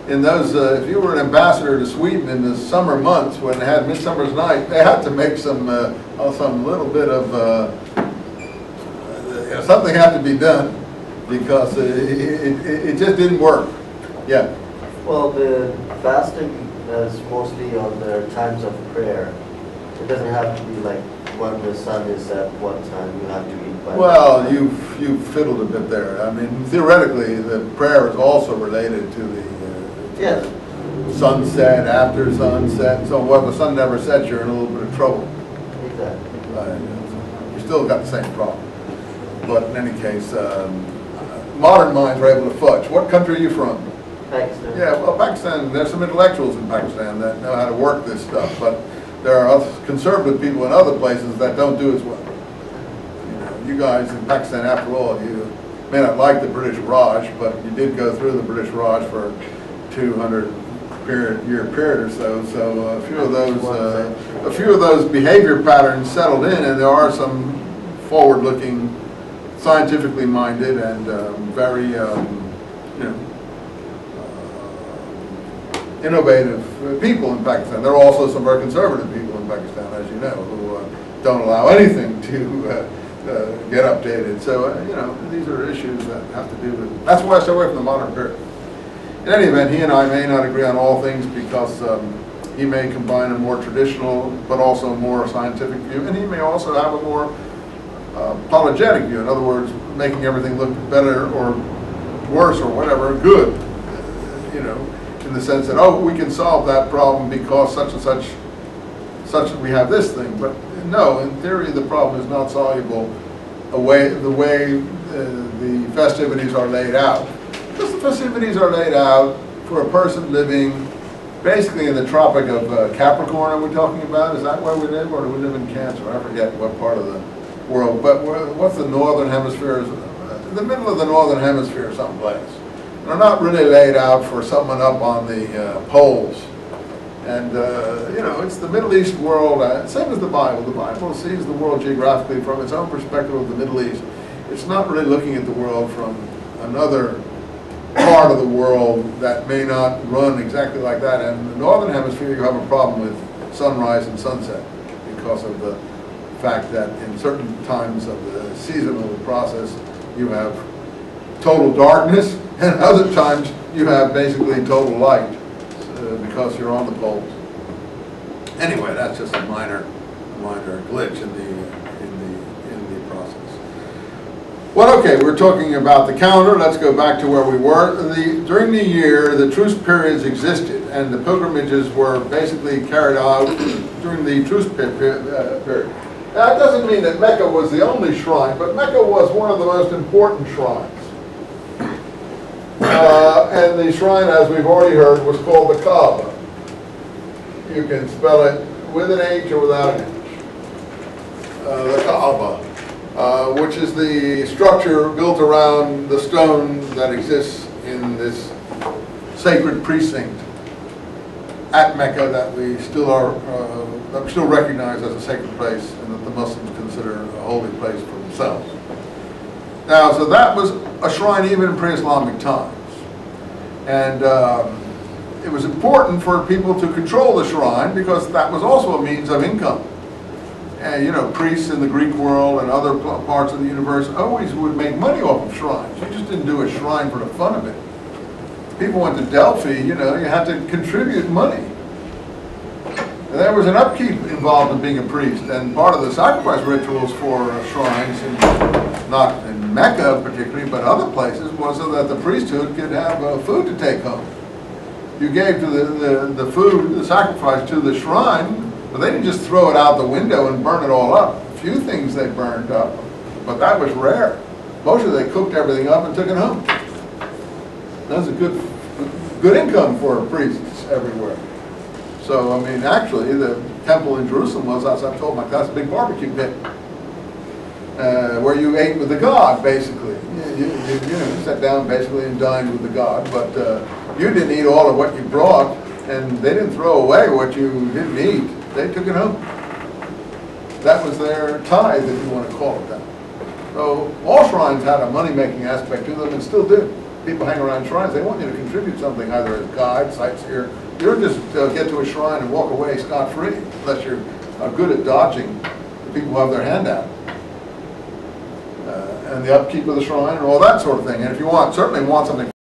in those, if you were an ambassador to Sweden in the summer months when they had Midsummer's Night, they had to make some little bit of, something had to be done because it just didn't work. Yeah. Well, the fasting is mostly on their times of prayer. It doesn't have to be like when the sun is at what time you have to eat by. Well, you've fiddled a bit there. I mean, theoretically, the prayer is also related to the yes. sunset, after sunset. So, well, the sun never sets, you're in a little bit of trouble. Exactly. You still got the same problem. But in any case, modern minds are able to fudge. What country are you from? Pakistan. Yeah, well, Pakistan, there's some intellectuals in Pakistan that know how to work this stuff, but there are other conservative people in other places that don't do as well. You guys in Pakistan, after all, you may not like the British Raj, but you did go through the British Raj for 200-year period or so. So a few of those behavior patterns settled in, and there are some forward-looking, scientifically minded, and very innovative people in Pakistan. There are also some very conservative people in Pakistan, as you know, who don't allow anything to get updated. So, these are issues that have to do with, that's why I stay away from the modern period. In any event, he and I may not agree on all things because he may combine a more traditional but also a more scientific view, and he may also have a more apologetic view. In other words, making everything look better or worse or whatever, good, in the sense that, oh, we can solve that problem because such and such we have this thing. But no, in theory, the problem is not soluble the way the festivities are laid out. Because the festivities are laid out for a person living basically in the Tropic of Capricorn, are we talking about? Is that where we live, or do we live in Cancer? I forget what part of the world. But what's the northern hemisphere? The middle of the northern hemisphere someplace. They're not really laid out for someone up on the poles. And, it's the Middle East world, same as the Bible. The Bible sees the world geographically from its own perspective of the Middle East. It's not really looking at the world from another part of the world that may not run exactly like that. And in the Northern Hemisphere, you have a problem with sunrise and sunset because of the fact that in certain times of the seasonal process, you have total darkness, and other times you have basically total light because you're on the poles. Anyway, that's just a minor glitch in the process. Well, okay, we're talking about the calendar. Let's go back to where we were. During the year, the truce periods existed, and the pilgrimages were basically carried out during the truce period. Now, it doesn't mean that Mecca was the only shrine, but Mecca was one of the most important shrines. And the shrine, as we've already heard, was called the Kaaba. You can spell it with an H or without an H. The Kaaba, which is the structure built around the stone that exists in this sacred precinct at Mecca that we still recognize as a sacred place, and that the Muslims consider a holy place for themselves. Now, so that was a shrine even in pre-Islamic times. And it was important for people to control the shrine because that was also a means of income. And, priests in the Greek world and other parts of the universe always would make money off of shrines. You just didn't do a shrine for the fun of it. People went to Delphi, you had to contribute money. And there was an upkeep involved in being a priest, and part of the sacrifice rituals for shrines, not in Mecca particularly, but other places, was so that the priesthood could have food to take home. You gave to the food, the sacrifice to the shrine, but they didn't just throw it out the window and burn it all up. A few things they burned up, but that was rare. Mostly they cooked everything up and took it home. That was a good income for priests everywhere. So, I mean, actually, the temple in Jerusalem was, as I've told my class, a big barbecue pit, where you ate with the god, basically. You sat down basically and dined with the god, but you didn't eat all of what you brought, and they didn't throw away what you didn't eat. They took it home. That was their tithe, if you want to call it that. So all shrines had a money-making aspect to them and still do. people hang around shrines, they want you to contribute something, either as guide, sightseer. You don't just get to a shrine and walk away scot-free, unless you're good at dodging the people who have their hand out. And the upkeep of the shrine and all that sort of thing. And if you certainly want something